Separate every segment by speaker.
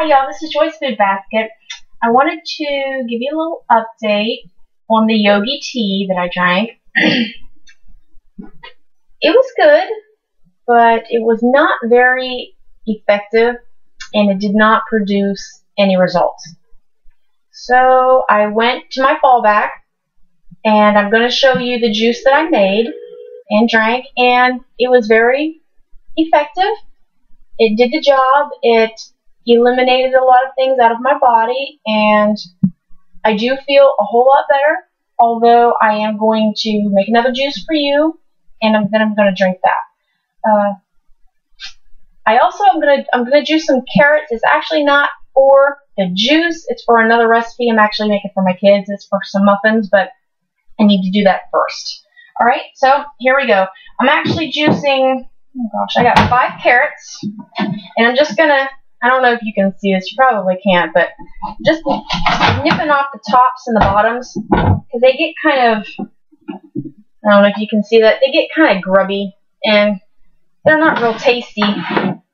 Speaker 1: Hi y'all, this is Joy's Food Basket. I wanted to give you a little update on the Yogi tea that I drank. It was good, but it was not very effective and it did not produce any results. So I went to my fallback and I'm going to show you the juice that I made and drank, and it was very effective. It did the job. It eliminated a lot of things out of my body, and I do feel a whole lot better, although I am going to make another juice for you, and then I'm going to drink that. I also I'm going to juice some carrots. It's actually not for the juice. It's for another recipe I'm actually making for my kids. It's for some muffins, but I need to do that first. Alright, so here we go. I'm actually juicing, oh gosh, I got 5 carrots, and I'm just going to, I don't know if you can see this, you probably can't, but just nipping off the tops and the bottoms, because they get kind of, I don't know if you can see that, they get kind of grubby, and they're not real tasty.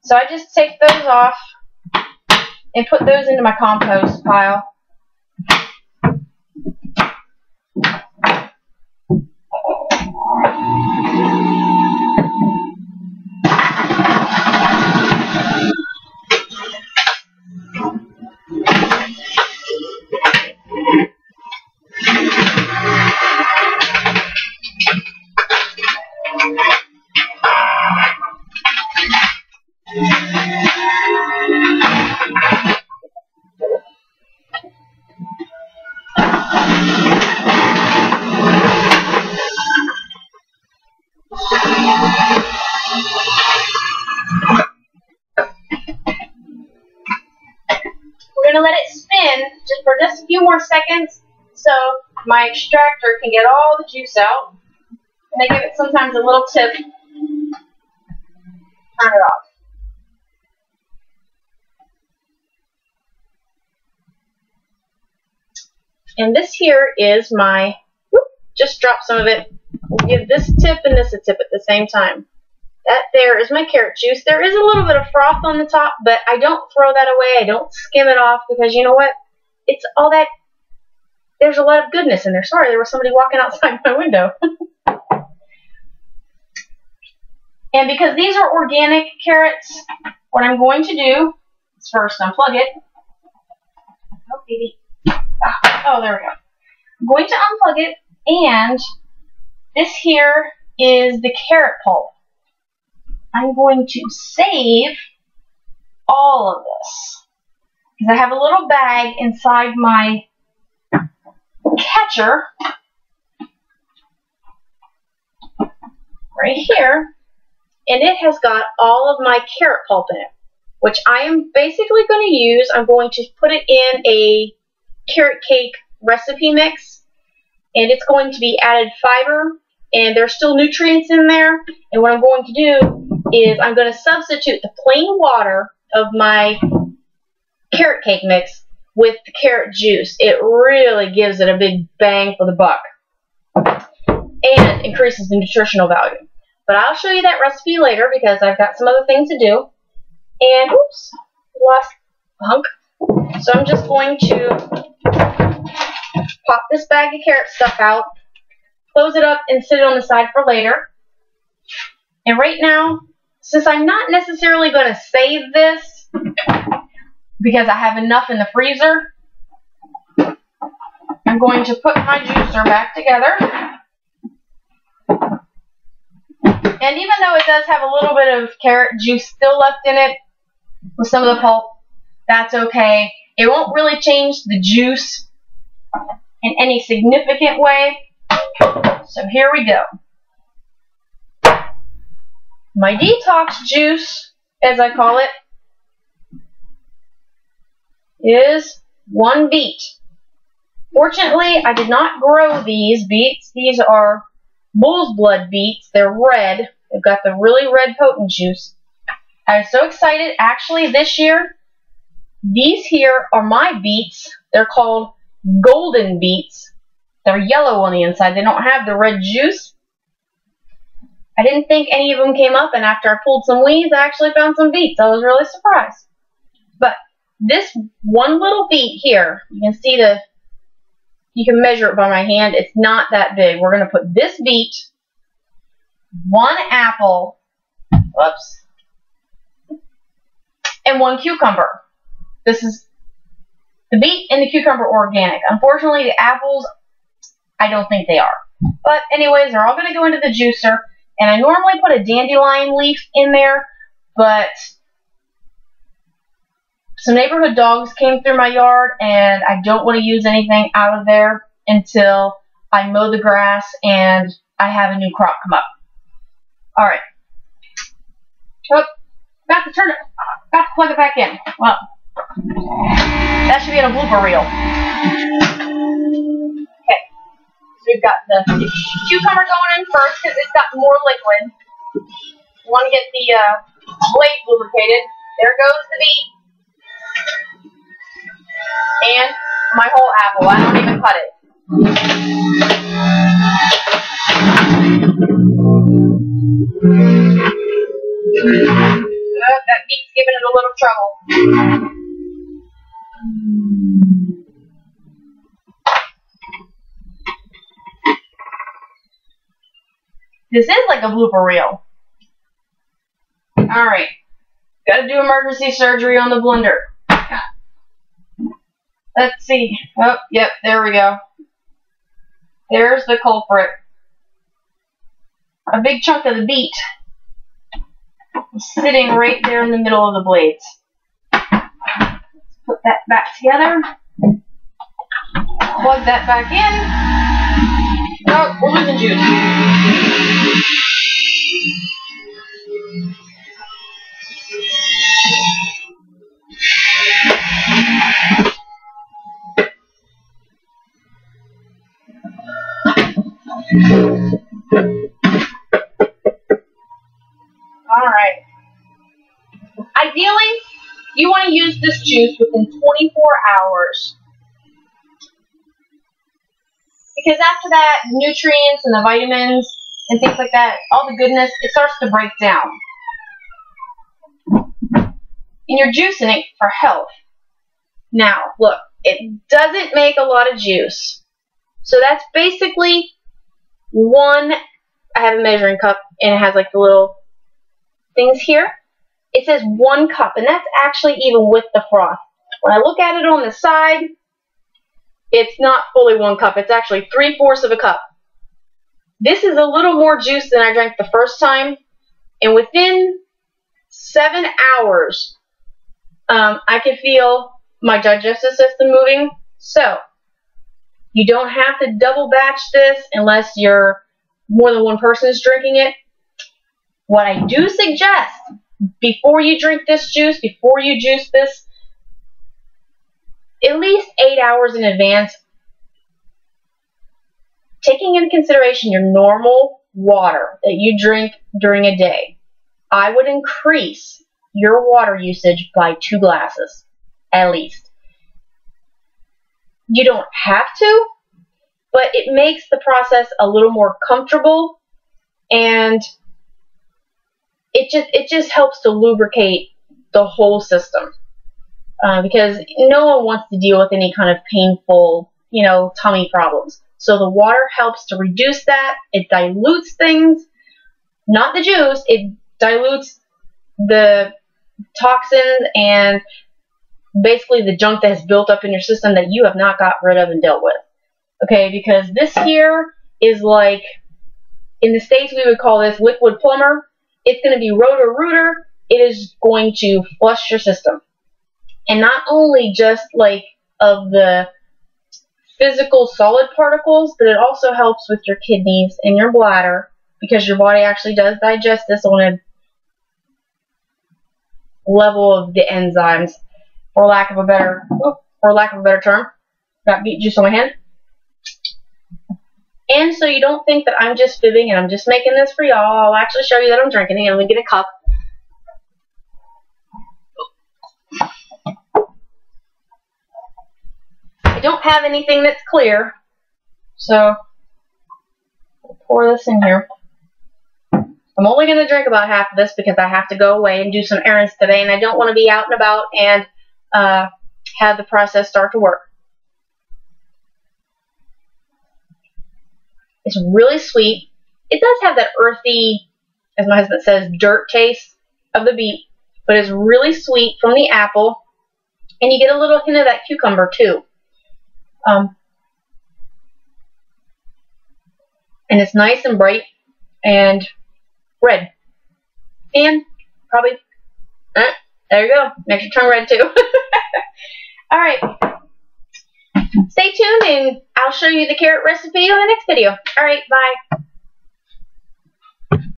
Speaker 1: So I just take those off and put those into my compost pile. We're going to let it spin for just a few more seconds so my extractor can get all the juice out. And I give it sometimes a little tip. Turn it off. And this here is my, just drop some of it. We'll give this tip and this a tip at the same time. That there is my carrot juice. There is a little bit of froth on the top, but I don't throw that away. I don't skim it off because you know what? It's all that, there's a lot of goodness in there. Sorry, there was somebody walking outside my window. And because these are organic carrots, what I'm going to do is first unplug it. Oh, baby. Oh, there we go. I'm going to unplug it, and this here is the carrot pulp. I'm going to save all of this because I have a little bag inside my catcher right here, and it has got all of my carrot pulp in it, which I am basically going to use. I'm going to put it in a carrot cake recipe mix, and it's going to be added fiber, and there's still nutrients in there. And what I'm going to do is I'm going to substitute the plain water of my carrot cake mix with the carrot juice. It really gives it a big bang for the buck and increases the nutritional value. But I'll show you that recipe later because I've got some other things to do. And, oops, lost a hunk. So I'm just going to pop this bag of carrot stuff out, close it up, and sit it on the side for later. And right now, since I'm not necessarily going to save this because I have enough in the freezer, I'm going to put my juicer back together. And even though it does have a little bit of carrot juice still left in it with some of the pulp, that's okay. It won't really change the juice in any significant way. So here we go. My detox juice, as I call it, is 1 beet. Fortunately, I did not grow these beets. These are bull's blood beets. They're red. They've got the really red potent juice. I was so excited. Actually, this year, these here are my beets. They're called golden beets. They're yellow on the inside. They don't have the red juice. I didn't think any of them came up, and after I pulled some weeds, I actually found some beets. I was really surprised. But this one little beet here, you can see you can measure it by my hand. It's not that big. We're going to put this beet, one apple, whoops, and one cucumber. This is the beet and the cucumber organic. Unfortunately, the apples, I don't think they are. But anyways, they're all going to go into the juicer. And I normally put a dandelion leaf in there, but some neighborhood dogs came through my yard, and I don't want to use anything out of there until I mow the grass and I have a new crop come up. Alright. Oh, got to turn it, got to plug it back in. Well, that should be in a blooper reel. Okay, so we've got the cucumber going in first because it's got more liquid. You want to get the blade lubricated. There goes the beet. And my whole apple. I don't even cut it. That beet's giving it a little trouble. This is like a blooper reel. Alright. Gotta do emergency surgery on the blender. Let's see. Oh, yep, there we go. There's the culprit. A big chunk of the beet is sitting right there in the middle of the blades. Let's put that back together. Plug that back in. Oh, we're losing juice. Alright. Ideally, you want to use this juice within 24 hours. Because after that, the nutrients and the vitamins and things like that, all the goodness, it starts to break down. And you're juicing it for health. Now, look, it doesn't make a lot of juice. So that's basically one, I have a measuring cup, and it has like the little things here. It says 1 cup, and that's actually even with the froth. When I look at it on the side, it's not fully 1 cup. It's actually 3/4 of a cup. This is a little more juice than I drank the first time, and within 7 hours, I could feel my digestive system moving. So, you don't have to double batch this unless you're more than one person is drinking it. What I do suggest, before you drink this juice, before you juice this, at least 8 hours in advance, taking into consideration your normal water that you drink during a day, I would increase your water usage by 2 glasses, at least. You don't have to, but it makes the process a little more comfortable, and it just helps to lubricate the whole system. Because no one wants to deal with any kind of painful, tummy problems. So the water helps to reduce that. It dilutes things, not the juice. It dilutes the toxins and basically the junk that has built up in your system that you have not got rid of and dealt with. Okay, because this here is like, in the States we would call this liquid plumber. It's going to be roto-rooter. It is going to flush your system. And not only just like of the physical solid particles, but it also helps with your kidneys and your bladder, because your body actually does digest this on a level of the enzymes, for lack of a better term. Got beet juice on my hand. And so you don't think that I'm just fibbing and I'm just making this for y'all. I'll actually show you that I'm drinking it. I'm going to get a cup. I don't have anything that's clear, so I'll pour this in here. I'm only going to drink about half of this because I have to go away and do some errands today, and I don't want to be out and about and have the process start to work. It's really sweet. It does have that earthy, as my husband says, dirt taste of the beet, but it's really sweet from the apple, and you get a little hint of that cucumber too. And it's nice and bright and red. And probably, there you go, makes your tongue red too. Alright, stay tuned and I'll show you the carrot recipe in the next video. Alright, bye.